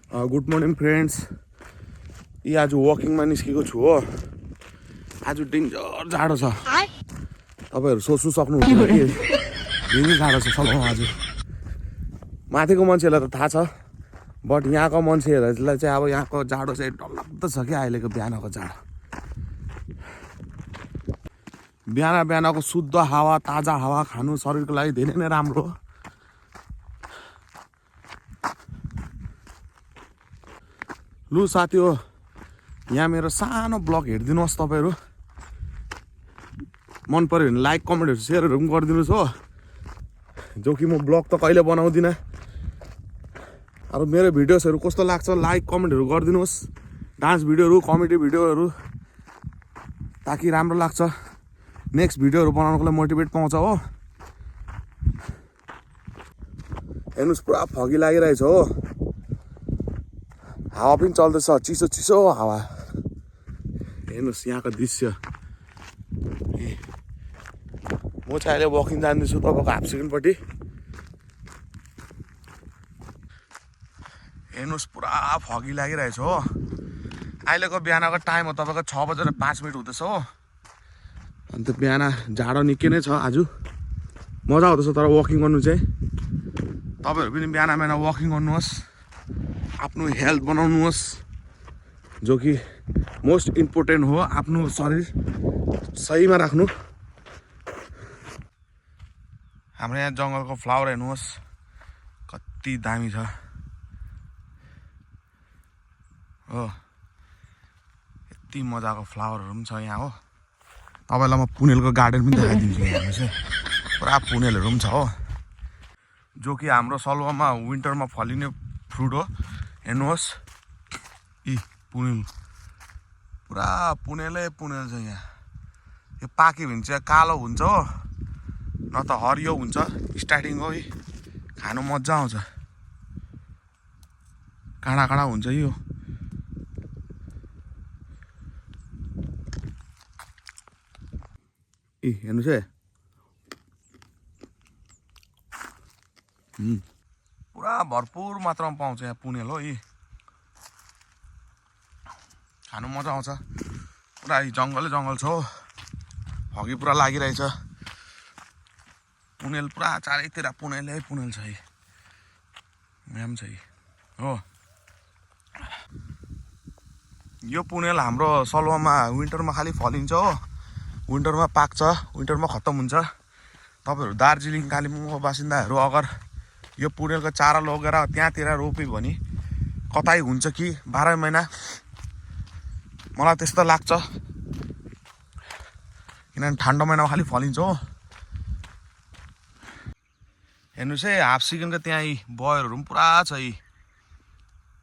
Good morning friends. यी आज वकिङमा निस्केको छु हो। आज डेन्जर जाडो छ। तपाईँहरू सोच्नु सक्नुहुन्न कि धेरै जाडो छ सबै। आज माथिको मान्छेहरूलाई त थाहा छ, बट यहाँको मान्छेहरूलाई चाहिँ अब यहाँको जाडो चाहिँ डरलाग्दो छ कि अहिलेको बिहानको जाडो। बिहानको शुद्ध हावा, ताजा हावा खानु शरीरको लागि धेरै नै राम्रो हो। लु साथी हो, यहाँ मेरो सानो ब्लग हेरिदिनुहोस्। तपाईँहरू मन पऱ्यो भने लाइक कमेन्टहरू सेयरहरू पनि गरिदिनुहोस् हो। जो कि म ब्लग त कहिले बनाउँदिनँ। अब मेरो भिडियोजहरू कस्तो लाग्छ लाइक कमेन्टहरू गरिदिनुहोस्। डान्स भिडियोहरू, कमेडी भिडियोहरू, ताकि राम्रो लाग्छ। नेक्स्ट भिडियोहरू बनाउनको लागि मोटिभेट पाउँछ हो। हेर्नुहोस् पुरा फगी लागिरहेछ हो। हावा पनि चल्दैछ, चिसो चिसो हावा। हेर्नुहोस् यहाँको दृश्य। म चाहिँ अहिले वकिङ जाँदैछु तपाईँको हाफ सेकेन्डपट्टि। हेर्नुहोस् पुरा फगी लागिरहेछ हो। अहिलेको बिहानको टाइम हो तपाईँको 6:05 हुँदैछ हो। अन्त बिहान जाडो निकै नै छ आज। मजा आउँदैछ तर वकिङ गर्नु चाहिँ। तपाईँहरू पनि बिहान वकिङ गर्नुहोस्, आफ्नो हेल्थ बनाउनुहोस्, जो कि मोस्ट इम्पोर्टेन्ट हो। आफ्नो शरीर सहीमा राख्नु। हाम्रो यहाँ जङ्गलको फ्लावर हेर्नुहोस् कति दामी छ हो। यति मजाको फ्लावरहरू पनि छ यहाँ हो। तपाईँलाई म पुनेलको गार्डन पनि देखाइदिन्छु। हेर्नुहोस् है, पुरा पुनेलहरू पनि छ हो, जो कि हाम्रो सलुवामा विन्टरमा फलिने फ्रुट हो। हेर्नुहोस् यी पुनेल, पुरा पुनेलै पुनेल छ यहाँ। यो पाक्यो भने चाहिँ कालो हुन्छ हो, न त हरियो हुन्छ। स्टार्टिङ हो, खानु मजा आउँछ। काँडा काँडा हुन्छ यो। हेर्नुहोस् है, पुरा भरपुर मात्रामा पाउँछ यहाँ पुनेल हो। यी खानु मजा आउँछ। पुरा जङ्गलै जङ्गल छ हो। फगी पुरा लागिरहेछ। पुनेल पुरा चारैतिर पुनेलै पुनेल छ। यहाँ पनि छ हो। यो पुनेल हाम्रो सलुवामा विन्टरमा खालि फलिन्छ हो। विन्टरमा पाक्छ, विन्टरमा खत्तम हुन्छ। तपाईँहरू दार्जिलिङ कालिम्पोङको बासिन्दाहरू अगर यो पुनेलको चारा लगेर त्यहाँतिर रोप्यो भने कतै हुन्छ कि 12 महिना। मलाई त्यस्तो लाग्छ, किनभने ठन्डा महिनामा खालि फलिन्छ हो। हेर्नुहोस् है, हाफ सिजनको त्यहाँ यी बयरहरू पनि पुरा छ। यी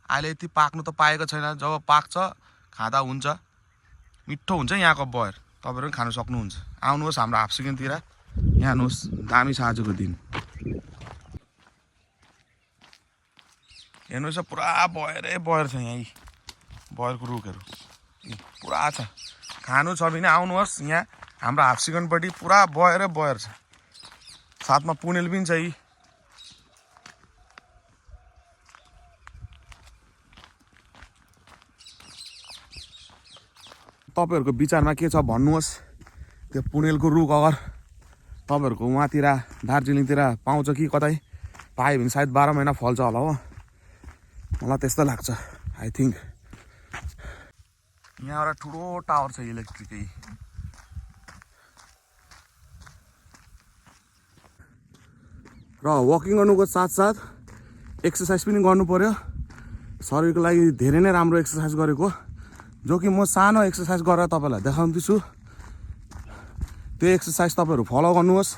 अहिले यति पाक्नु त पाएको छैन। जब पाक्छ खाँदा हुन्छ, मिठो हुन्छ यहाँको बयर। तपाईँहरू पनि खानु सक्नुहुन्छ। आउनुहोस् हाम्रो हाफ सिजनतिर, यहाँ हेर्नुहोस् दामी छ आजको दिन। हेर्नुहोस् पुरा बयरै बयर छ यहाँ। बयरको रुखहरू पुरा छ। खानु छ भने आउनुहोस् यहाँ हाम्रो हाफ सिजनपट्टि। पुरा बयरै बयर छ, साथमा पुनेल पनि छ। यी तपाईँहरूको विचारमा के छ भन्नुहोस्। त्यो पुनेलको रुख अगर तपाईँहरूको उहाँतिर दार्जिलिङतिर पाउँछ कि कतै, पायो भने सायद 12 महिना फल्छ होला हो। मलाई त्यस्तो लाग्छ। आई थिङ्क यहाँ एउटा ठुलो टावर छ इलेक्ट्रिकै। र वकिङ गर्नुको साथसाथ एक्सर्साइज पनि गर्नु पर्यो। शरीरको लागि धेरै नै राम्रो एक्सर्साइज गरेको, जो कि म सानो एक्सर्साइज गरेर तपाईँलाई देखाउँदैछु। त्यो एक्सर्साइज तपाईँहरू फलो गर्नुहोस्,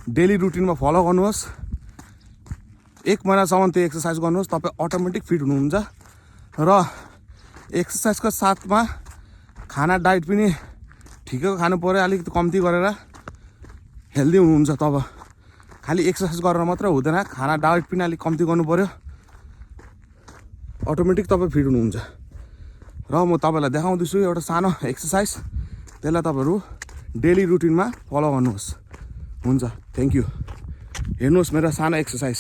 डेली रुटिनमा फलो गर्नुहोस्। 1 महिनासम्म त्यो एक्सर्साइज गर्नुहोस्, तपाईँ अटोमेटिक फिट हुनुहुन्छ। र एक्सर्साइजको साथमा खाना डाइट पनि ठिकैको खानु पऱ्यो, अलिकति कम्ती गरेर हेल्दी हुनुहुन्छ। तब खालि एक्सर्साइज गरेर मात्रै हुँदैन, खाना डाइट पनि अलिक कम्ती गर्नु पऱ्यो। अटोमेटिक तपाईँ फिट हुनुहुन्छ। र म तपाईँलाई देखाउँदैछु एउटा सानो एक्सर्साइज, त्यसलाई तपाईँहरू डेली रुटिनमा फलो गर्नुहोस्। हुन्छ, थ्याङ्क यू। हेर्नुहोस् मेरो सानो एक्सर्साइज।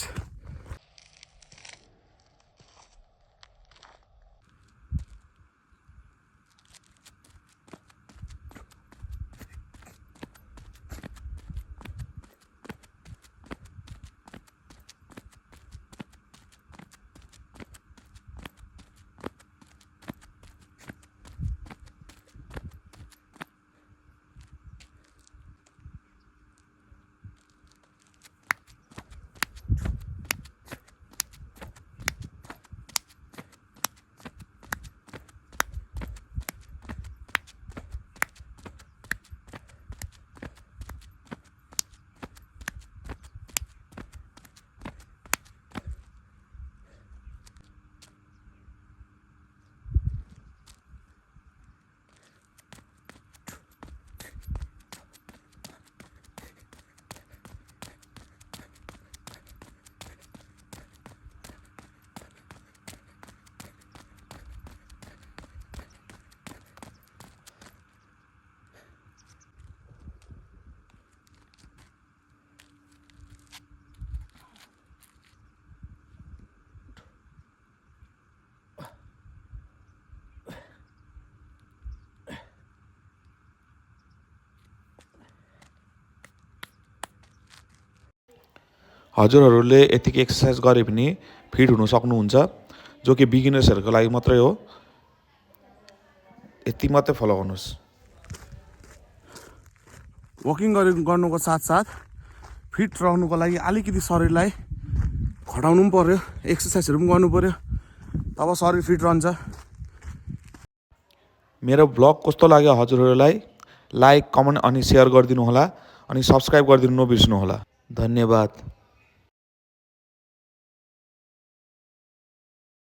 हजुरहरूले यतिकै एक्सर्साइज गरे पनि फिट हुन सक्नुहुन्छ, जो कि बिगिनर्सहरूको लागि मात्रै हो। यति मात्रै फलो गर्नुहोस्। वकिङ गर्नुको साथसाथ फिट रहनुको लागि अलिकति शरीरलाई घटाउनु पनि पर्यो, एक्सर्साइजहरू पनि गर्नु पर्यो, तब शरीर फिट रहन्छ। मेरो ब्लग कस्तो लाग्यो हजुरहरूलाई लाइक, कमेन्ट अनि सेयर गरिदिनु होला, अनि सब्सक्राइब गरिदिनु नबिर्सनु होला। धन्यवाद।